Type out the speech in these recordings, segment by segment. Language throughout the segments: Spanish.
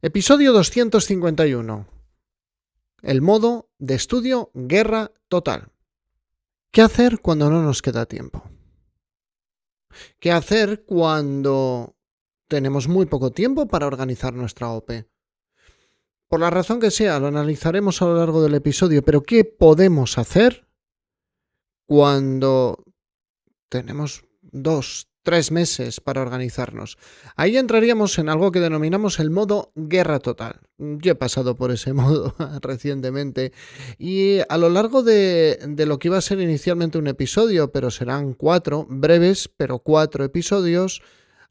Episodio 251. El modo de estudio guerra total. ¿Qué hacer cuando no nos queda tiempo? ¿Qué hacer cuando tenemos muy poco tiempo para organizar nuestra OP? Por la razón que sea, lo analizaremos a lo largo del episodio, pero ¿qué podemos hacer cuando tenemos 2-3 meses para organizarnos? Ahí entraríamos en algo que denominamos el modo guerra total. Yo he pasado por ese modo recientemente y a lo largo de lo que iba a ser inicialmente un episodio, pero serán 4, breves, pero 4 episodios,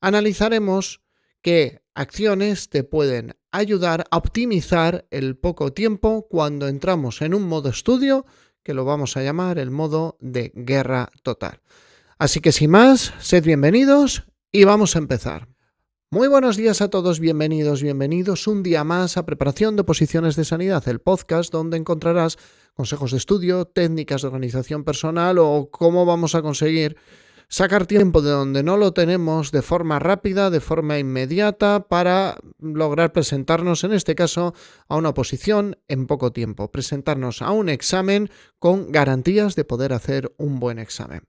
analizaremos qué acciones te pueden ayudar a optimizar el poco tiempo cuando entramos en un modo estudio que lo vamos a llamar el modo de guerra total. Así que sin más, sed bienvenidos y vamos a empezar. Muy buenos días a todos, bienvenidos un día más a Preparación de Oposiciones de Sanidad, el podcast donde encontrarás consejos de estudio, técnicas de organización personal o cómo vamos a conseguir sacar tiempo de donde no lo tenemos de forma rápida, de forma inmediata, para lograr presentarnos, en este caso, a una oposición en poco tiempo, presentarnos a un examen con garantías de poder hacer un buen examen.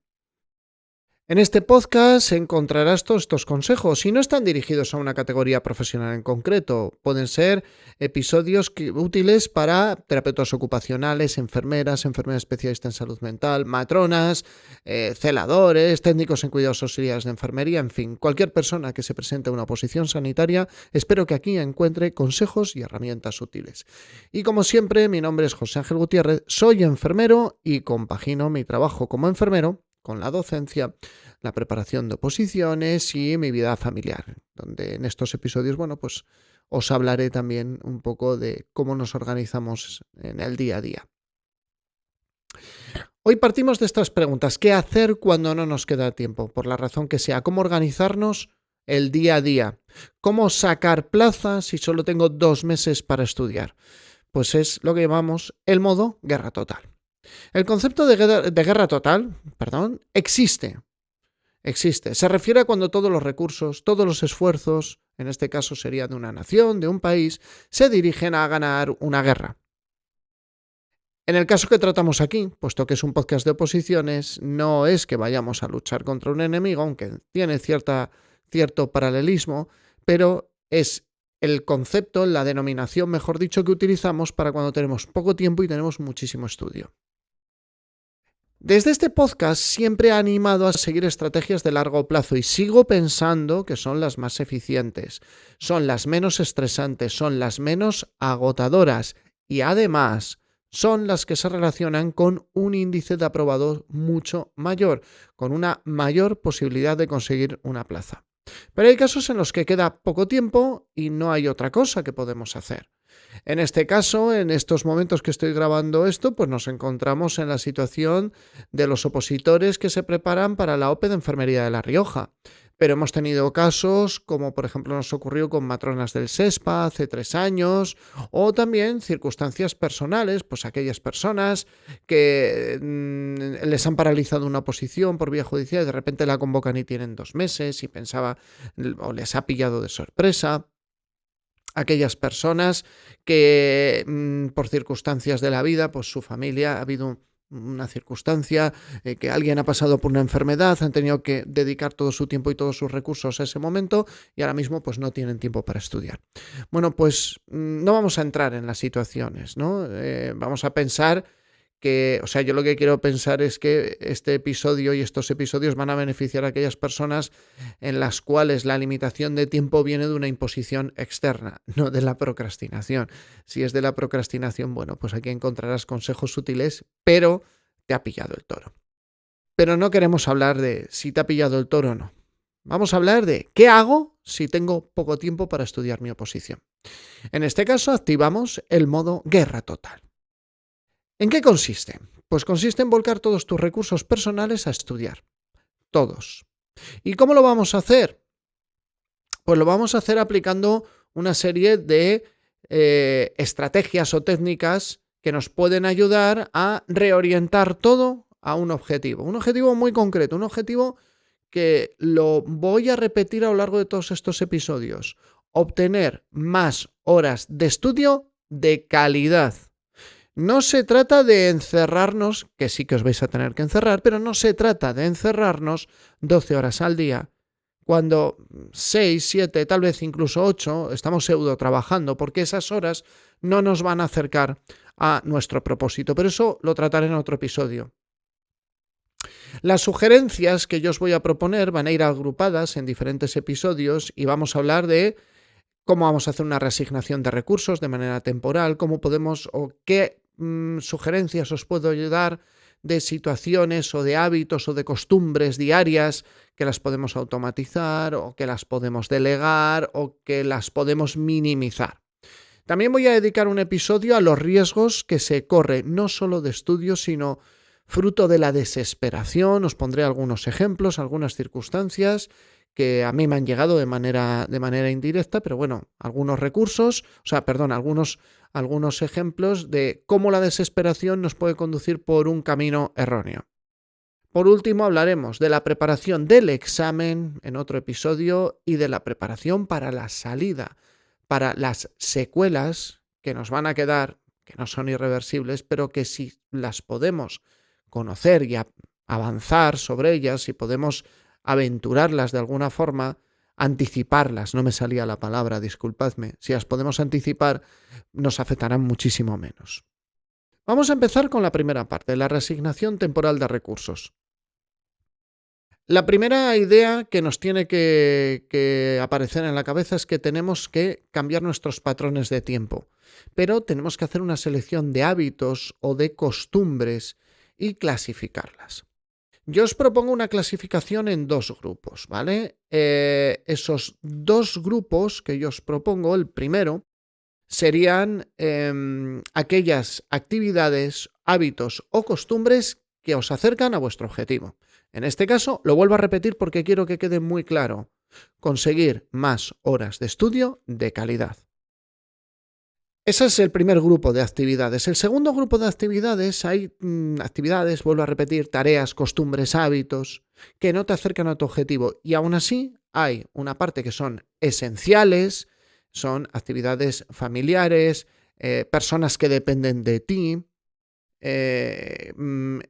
En este podcast encontrarás todos estos consejos y no están dirigidos a una categoría profesional en concreto. Pueden ser episodios útiles para terapeutas ocupacionales, enfermeras especialistas en salud mental, matronas, celadores, técnicos en cuidados auxiliares de enfermería, en fin, cualquier persona que se presente a una oposición sanitaria, espero que aquí encuentre consejos y herramientas útiles. Y como siempre, mi nombre es José Ángel Gutiérrez, soy enfermero y compagino mi trabajo como enfermero con la docencia, la preparación de oposiciones y mi vida familiar, donde en estos episodios, pues os hablaré también un poco de cómo nos organizamos en el día a día. Hoy partimos de estas preguntas. ¿Qué hacer cuando no nos queda tiempo? Por la razón que sea. ¿Cómo organizarnos el día a día? ¿Cómo sacar plaza si solo tengo 2 meses para estudiar? Pues es lo que llamamos el modo guerra total. El concepto de guerra total, existe. Se refiere a cuando todos los recursos, todos los esfuerzos, en este caso sería de una nación, de un país, se dirigen a ganar una guerra. En el caso que tratamos aquí, puesto que es un podcast de oposiciones, no es que vayamos a luchar contra un enemigo, aunque tiene cierto paralelismo, pero es el concepto, la denominación, mejor dicho, que utilizamos para cuando tenemos poco tiempo y tenemos muchísimo estudio. Desde este podcast siempre he animado a seguir estrategias de largo plazo y sigo pensando que son las más eficientes, son las menos estresantes, son las menos agotadoras y además son las que se relacionan con un índice de aprobado mucho mayor, con una mayor posibilidad de conseguir una plaza. Pero hay casos en los que queda poco tiempo y no hay otra cosa que podemos hacer. En este caso, en estos momentos que estoy grabando esto, pues nos encontramos en la situación de los opositores que se preparan para la OPE de Enfermería de La Rioja. Pero hemos tenido casos como por ejemplo nos ocurrió con matronas del SESPA hace 3 años o también circunstancias personales, pues aquellas personas que les han paralizado una oposición por vía judicial y de repente la convocan y tienen 2 meses y pensaba o les ha pillado de sorpresa. Aquellas personas que por circunstancias de la vida, pues su familia ha habido una circunstancia, que alguien ha pasado por una enfermedad, han tenido que dedicar todo su tiempo y todos sus recursos a ese momento y ahora mismo pues no tienen tiempo para estudiar. Bueno, pues no vamos a entrar en las situaciones, ¿no? Vamos a pensar que, yo lo que quiero pensar es que este episodio y estos episodios van a beneficiar a aquellas personas en las cuales la limitación de tiempo viene de una imposición externa, no de la procrastinación. Si es de la procrastinación, pues aquí encontrarás consejos útiles, pero te ha pillado el toro. Pero no queremos hablar de si te ha pillado el toro o no. Vamos a hablar de qué hago si tengo poco tiempo para estudiar mi oposición. En este caso activamos el modo guerra total. ¿En qué consiste? Pues consiste en volcar todos tus recursos personales a estudiar. Todos. ¿Y cómo lo vamos a hacer? Pues lo vamos a hacer aplicando una serie de estrategias o técnicas que nos pueden ayudar a reorientar todo a un objetivo muy concreto, un objetivo que lo voy a repetir a lo largo de todos estos episodios. obtener más horas de estudio de calidad. No se trata de encerrarnos, que sí que os vais a tener que encerrar, pero no se trata de encerrarnos 12 horas al día, cuando 6, 7, tal vez incluso 8 estamos pseudo trabajando, porque esas horas no nos van a acercar a nuestro propósito. Pero eso lo trataré en otro episodio. Las sugerencias que yo os voy a proponer van a ir agrupadas en diferentes episodios y vamos a hablar de cómo vamos a hacer una reasignación de recursos de manera temporal, cómo podemos o qué sugerencias os puedo ayudar de situaciones o de hábitos o de costumbres diarias que las podemos automatizar o que las podemos delegar o que las podemos minimizar. También voy a dedicar un episodio a los riesgos que se corren, no solo de estudios, sino fruto de la desesperación. Os pondré algunos ejemplos, algunas circunstancias que a mí me han llegado de manera indirecta, pero bueno, algunos ejemplos de cómo la desesperación nos puede conducir por un camino erróneo. Por último, hablaremos de la preparación del examen en otro episodio y de la preparación para la salida, para las secuelas que nos van a quedar, que no son irreversibles, pero que si las podemos conocer y avanzar sobre ellas, si podemos aventurarlas de alguna forma, anticiparlas, no me salía la palabra, disculpadme, si las podemos anticipar, nos afectarán muchísimo menos. Vamos a empezar con la primera parte, la reasignación temporal de recursos. La primera idea que nos tiene que aparecer en la cabeza es que tenemos que cambiar nuestros patrones de tiempo, pero tenemos que hacer una selección de hábitos o de costumbres y clasificarlas. Yo os propongo una clasificación en dos grupos, ¿vale? Esos dos grupos que yo os propongo, el primero, serían aquellas actividades, hábitos o costumbres que os acercan a vuestro objetivo. En este caso, lo vuelvo a repetir porque quiero que quede muy claro. Conseguir más horas de estudio de calidad. Ese es el primer grupo de actividades. El segundo grupo de actividades, hay actividades, vuelvo a repetir, tareas, costumbres, hábitos, que no te acercan a tu objetivo. Y aún así hay una parte que son esenciales, son actividades familiares, personas que dependen de ti,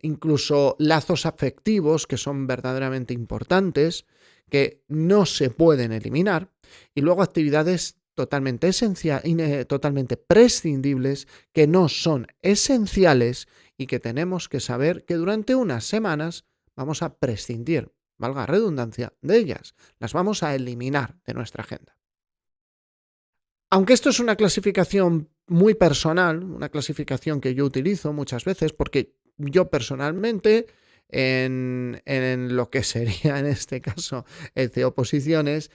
incluso lazos afectivos que son verdaderamente importantes, que no se pueden eliminar, y luego actividades totalmente totalmente prescindibles, que no son esenciales y que tenemos que saber que durante unas semanas vamos a prescindir, valga redundancia, de ellas, las vamos a eliminar de nuestra agenda. Aunque esto es una clasificación muy personal, una clasificación que yo utilizo muchas veces, porque yo personalmente, en lo que sería en este caso el CEO Posiciones,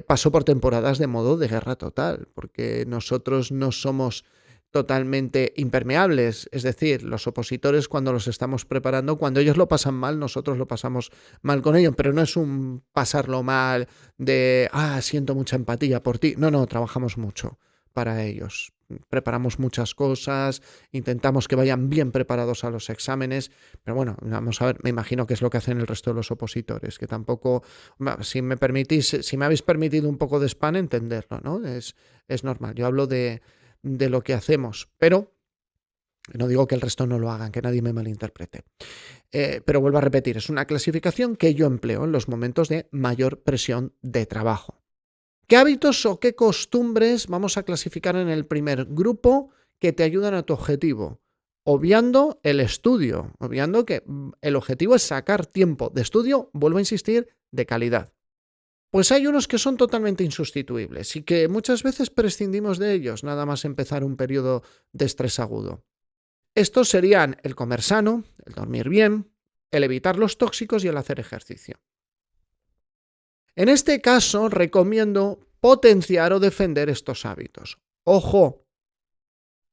paso por temporadas de modo de guerra total, porque nosotros no somos totalmente impermeables, es decir, los opositores cuando los estamos preparando, cuando ellos lo pasan mal, nosotros lo pasamos mal con ellos, pero no es un pasarlo mal de, siento mucha empatía por ti, no, trabajamos mucho para ellos, preparamos muchas cosas, intentamos que vayan bien preparados a los exámenes, pero bueno, vamos a ver, me imagino que es lo que hacen el resto de los opositores, que tampoco, si me habéis permitido un poco de spam, entenderlo, ¿no? Es normal, yo hablo de lo que hacemos, pero no digo que el resto no lo hagan, que nadie me malinterprete. Pero vuelvo a repetir, es una clasificación que yo empleo en los momentos de mayor presión de trabajo. ¿Qué hábitos o qué costumbres vamos a clasificar en el primer grupo que te ayudan a tu objetivo? Obviando el estudio, obviando que el objetivo es sacar tiempo de estudio, vuelvo a insistir, de calidad. Pues hay unos que son totalmente insustituibles y que muchas veces prescindimos de ellos, nada más empezar un periodo de estrés agudo. Estos serían el comer sano, el dormir bien, el evitar los tóxicos y el hacer ejercicio. En este caso, recomiendo potenciar o defender estos hábitos. ¡Ojo!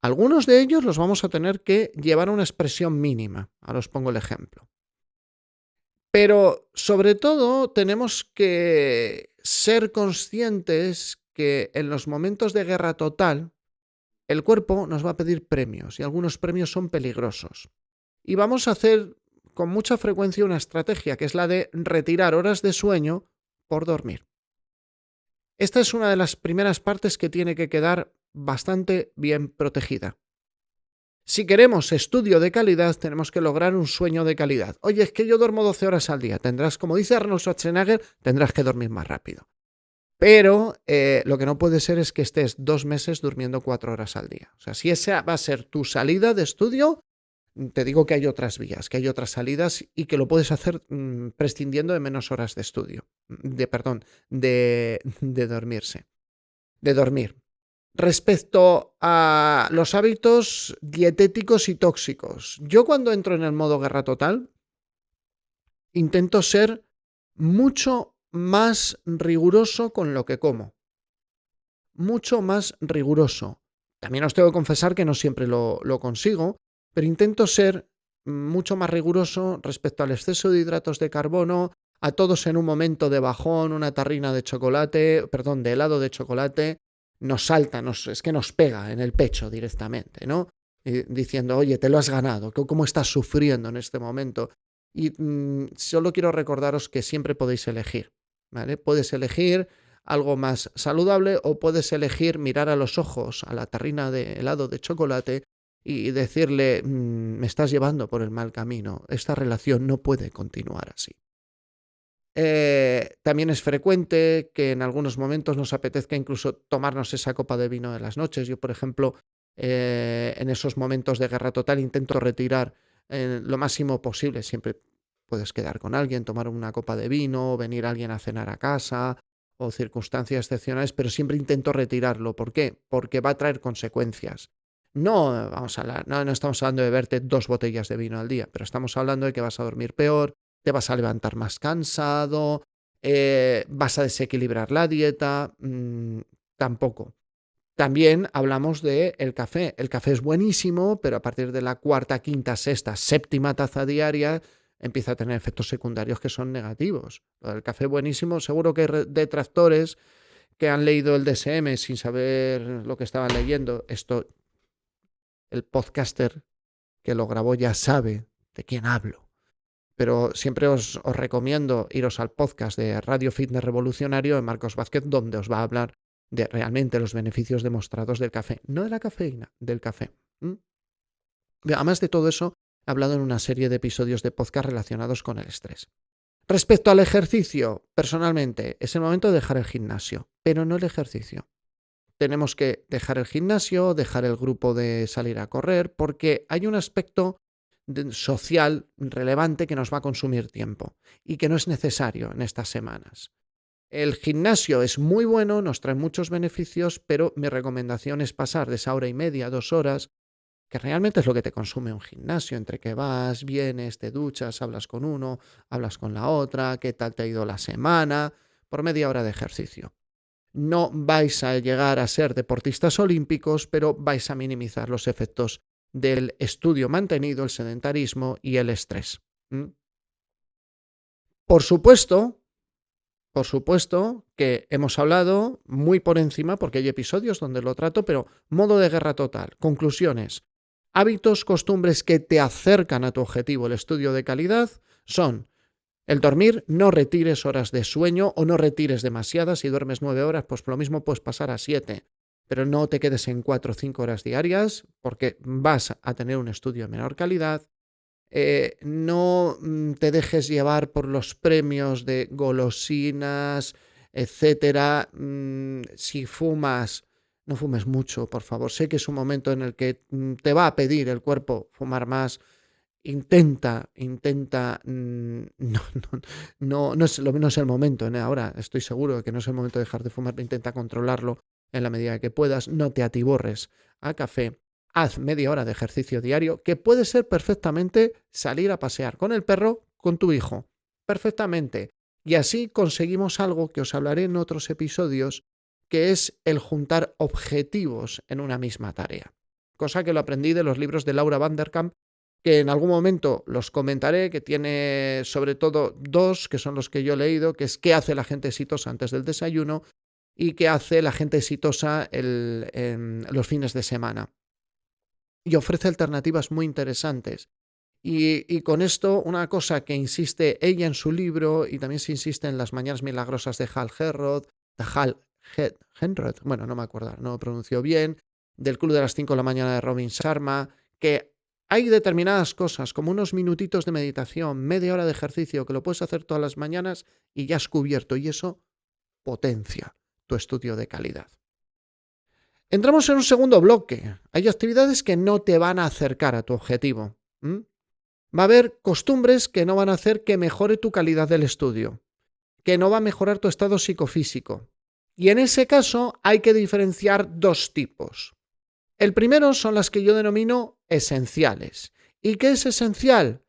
Algunos de ellos los vamos a tener que llevar a una expresión mínima. Ahora os pongo el ejemplo. Pero, sobre todo, tenemos que ser conscientes que en los momentos de guerra total, el cuerpo nos va a pedir premios y algunos premios son peligrosos. Y vamos a hacer con mucha frecuencia una estrategia que es la de retirar horas de sueño por dormir. Esta es una de las primeras partes que tiene que quedar bastante bien protegida. Si queremos estudio de calidad, tenemos que lograr un sueño de calidad. Oye, es que yo duermo 12 horas al día. Tendrás, como dice Arnold Schwarzenegger, tendrás que dormir más rápido. Pero lo que no puede ser es que estés 2 meses durmiendo 4 horas al día. O sea, si esa va a ser tu salida de estudio, te digo que hay otras vías, que hay otras salidas y que lo puedes hacer prescindiendo de menos horas de estudio. De dormirse. De dormir. Respecto a los hábitos dietéticos y tóxicos, yo cuando entro en el modo guerra total, intento ser mucho más riguroso con lo que como. Mucho más riguroso. También os tengo que confesar que no siempre lo consigo, pero intento ser mucho más riguroso respecto al exceso de hidratos de carbono, a todos en un momento de bajón, una tarrina de chocolate, perdón, de helado de chocolate, nos salta, es que nos pega en el pecho directamente, ¿no? Diciendo, oye, te lo has ganado, ¿cómo estás sufriendo en este momento? Y solo quiero recordaros que siempre podéis elegir, ¿vale? Puedes elegir algo más saludable o puedes elegir mirar a los ojos a la tarrina de helado de chocolate y decirle, me estás llevando por el mal camino, esta relación no puede continuar así. También es frecuente que en algunos momentos nos apetezca incluso tomarnos esa copa de vino en las noches. Yo, por ejemplo, en esos momentos de guerra total intento retirar lo máximo posible. Siempre puedes quedar con alguien, tomar una copa de vino, venir alguien a cenar a casa o circunstancias excepcionales, pero siempre intento retirarlo. ¿Por qué? Porque va a traer consecuencias. No, vamos a hablar, no estamos hablando de beberte 2 botellas de vino al día, pero estamos hablando de que vas a dormir peor, te vas a levantar más cansado, vas a desequilibrar la dieta, tampoco. También hablamos del café. El café es buenísimo, pero a partir de la cuarta, quinta, sexta, séptima taza diaria empieza a tener efectos secundarios que son negativos. El café buenísimo, seguro que hay detractores que han leído el DSM sin saber lo que estaban leyendo. Esto, el podcaster que lo grabó ya sabe de quién hablo. Pero siempre os recomiendo iros al podcast de Radio Fitness Revolucionario de Marcos Vázquez, donde os va a hablar de realmente los beneficios demostrados del café, no de la cafeína, del café. Además de todo eso, he hablado en una serie de episodios de podcast relacionados con el estrés. Respecto al ejercicio, personalmente, es el momento de dejar el gimnasio, pero no el ejercicio. Tenemos que dejar el gimnasio, dejar el grupo de salir a correr, porque hay un aspecto social relevante que nos va a consumir tiempo y que no es necesario en estas semanas. El gimnasio es muy bueno, nos trae muchos beneficios, pero mi recomendación es pasar de esa hora y media, 2 horas, que realmente es lo que te consume un gimnasio, entre que vas, vienes, te duchas, hablas con uno, hablas con la otra, qué tal te ha ido la semana, por media hora de ejercicio. No vais a llegar a ser deportistas olímpicos, pero vais a minimizar los efectos del estudio mantenido, el sedentarismo y el estrés. Por supuesto que hemos hablado muy por encima, porque hay episodios donde lo trato, pero modo de guerra total. Conclusiones. Hábitos, costumbres que te acercan a tu objetivo, el estudio de calidad, son el dormir, no retires horas de sueño o no retires demasiadas. Si duermes 9 horas, pues lo mismo puedes pasar a 7. Pero no te quedes en 4 o 5 horas diarias porque vas a tener un estudio de menor calidad. No te dejes llevar por los premios de golosinas, etcétera. Si fumas, no fumes mucho, por favor. Sé que es un momento en el que te va a pedir el cuerpo fumar más. Intenta, no es el momento, ¿no? Ahora estoy seguro de que no es el momento de dejar de fumar, intenta controlarlo en la medida que puedas, no te atiborres a café, haz media hora de ejercicio diario, que puede ser perfectamente salir a pasear con el perro, con tu hijo, perfectamente. Y así conseguimos algo que os hablaré en otros episodios, que es el juntar objetivos en una misma tarea. Cosa que lo aprendí de los libros de Laura Vanderkam, que en algún momento los comentaré, que tiene sobre todo 2, que son los que yo he leído, que es qué hace la gente exitosa antes del desayuno y qué hace la gente exitosa en los fines de semana. Y ofrece alternativas muy interesantes. Y con esto, una cosa que insiste ella en su libro, y también se insiste en las mañanas milagrosas de Hal Henroth, bueno, no me acuerdo, no lo pronunció bien, del Club de las 5 de la mañana de Robin Sharma, que hay determinadas cosas, como unos minutitos de meditación, media hora de ejercicio, que lo puedes hacer todas las mañanas y ya has cubierto, y eso potencia tu estudio de calidad. Entramos en un segundo bloque. Hay actividades que no te van a acercar a tu objetivo. Va a haber costumbres que no van a hacer que mejore tu calidad del estudio, que no va a mejorar tu estado psicofísico. Y en ese caso hay que diferenciar dos tipos. El primero son las que yo denomino esenciales. ¿Y qué es esencial?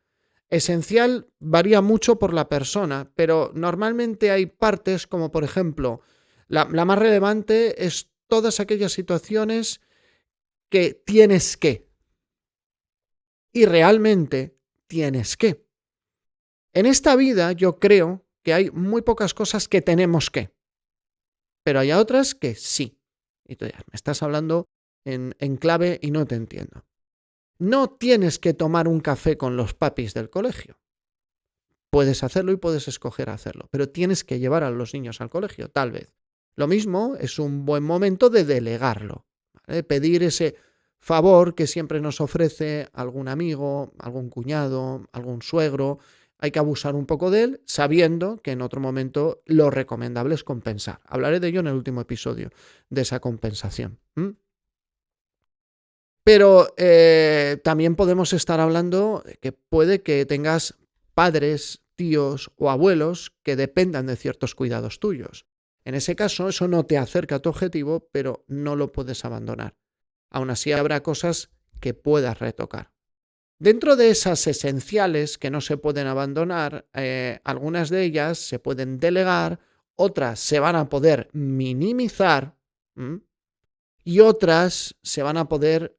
Esencial varía mucho por la persona, pero normalmente hay partes como, por ejemplo, la más relevante es todas aquellas situaciones que tienes que. Y realmente tienes que. En esta vida yo creo que hay muy pocas cosas que tenemos que, pero hay otras que sí. Y tú ya me estás hablando en clave y no te entiendo. No tienes que tomar un café con los papis del colegio. Puedes hacerlo y puedes escoger hacerlo, pero tienes que llevar a los niños al colegio, tal vez. Lo mismo es un buen momento de delegarlo, ¿vale? Pedir ese favor que siempre nos ofrece algún amigo, algún cuñado, algún suegro. Hay que abusar un poco de él, sabiendo que en otro momento lo recomendable es compensar. Hablaré de ello en el último episodio, de esa compensación. Pero también podemos estar hablando que puede que tengas padres, tíos o abuelos que dependan de ciertos cuidados tuyos. En ese caso, eso no te acerca a tu objetivo, pero no lo puedes abandonar. Aún así, habrá cosas que puedas retocar. Dentro de esas esenciales que no se pueden abandonar, algunas de ellas se pueden delegar, otras se van a poder minimizar y otras se van a poder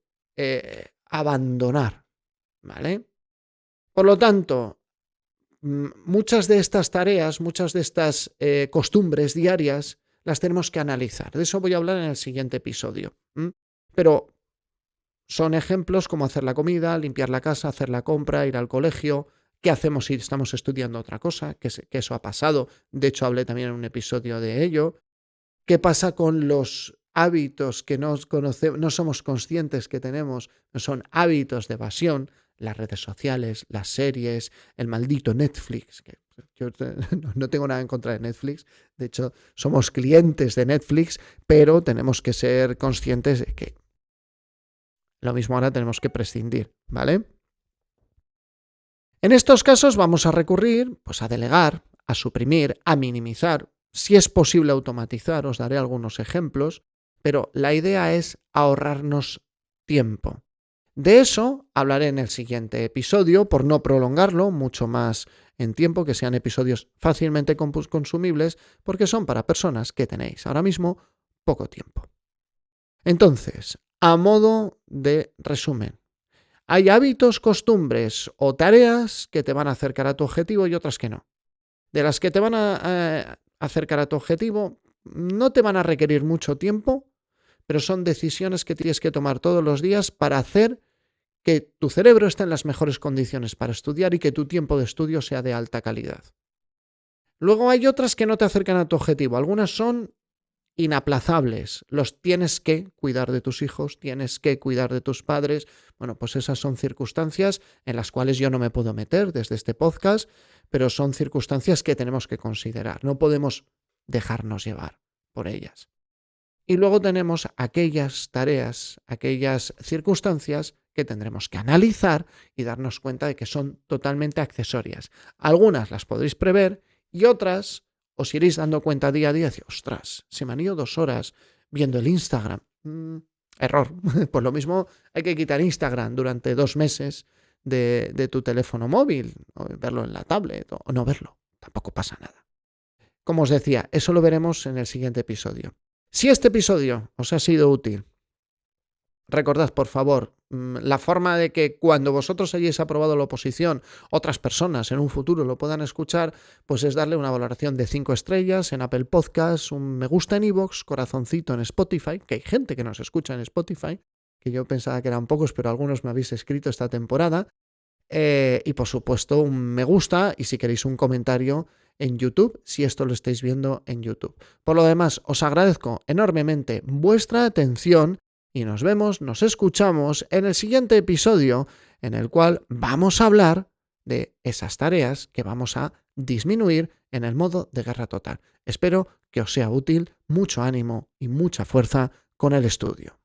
abandonar, ¿vale? Por lo tanto, muchas de estas tareas, muchas de estas costumbres diarias, las tenemos que analizar. De eso voy a hablar en el siguiente episodio. Pero son ejemplos como hacer la comida, limpiar la casa, hacer la compra, ir al colegio. ¿Qué hacemos si estamos estudiando otra cosa? Que eso ha pasado. De hecho, hablé también en un episodio de ello. ¿Qué pasa con los hábitos que no somos conscientes que tenemos? Son hábitos de evasión, las redes sociales, las series, el maldito Netflix. Que yo no tengo nada en contra de Netflix. De hecho, somos clientes de Netflix, pero tenemos que ser conscientes de que lo mismo ahora tenemos que prescindir, ¿vale? En estos casos vamos a recurrir pues, a delegar, a suprimir, a minimizar. Si es posible automatizar, os daré algunos ejemplos, pero la idea es ahorrarnos tiempo. De eso hablaré en el siguiente episodio, por no prolongarlo mucho más en tiempo, que sean episodios fácilmente consumibles, porque son para personas que tenéis ahora mismo poco tiempo. Entonces, a modo de resumen, hay hábitos, costumbres o tareas que te van a acercar a tu objetivo y otras que no. De las que te van a acercar a tu objetivo, no te van a requerir mucho tiempo, pero son decisiones que tienes que tomar todos los días para hacer que tu cerebro esté en las mejores condiciones para estudiar y que tu tiempo de estudio sea de alta calidad. Luego hay otras que no te acercan a tu objetivo. Algunas son inaplazables. Los tienes que cuidar de tus hijos, tienes que cuidar de tus padres. Bueno, pues esas son circunstancias en las cuales yo no me puedo meter desde este podcast, pero son circunstancias que tenemos que considerar. No podemos dejarnos llevar por ellas. Y luego tenemos aquellas tareas, aquellas circunstancias que tendremos que analizar y darnos cuenta de que son totalmente accesorias. Algunas las podréis prever y otras os iréis dando cuenta día a día y ostras, se me han ido 2 horas viendo el Instagram. Error. Pues lo mismo hay que quitar Instagram durante 2 meses de tu teléfono móvil, o verlo en la tablet o no verlo. Tampoco pasa nada. Como os decía, eso lo veremos en el siguiente episodio. Si este episodio os ha sido útil, recordad, por favor, la forma de que cuando vosotros hayáis aprobado la oposición, otras personas en un futuro lo puedan escuchar, pues es darle una valoración de 5 estrellas en Apple Podcasts, un me gusta en iVoox, corazoncito en Spotify, que hay gente que nos escucha en Spotify, que yo pensaba que eran pocos, pero algunos me habéis escrito esta temporada, y por supuesto un me gusta, y si queréis un comentario en YouTube, si esto lo estáis viendo en YouTube. Por lo demás, os agradezco enormemente vuestra atención y nos vemos, nos escuchamos en el siguiente episodio, en el cual vamos a hablar de esas tareas que vamos a disminuir en el modo de guerra total. Espero que os sea útil, mucho ánimo y mucha fuerza con el estudio.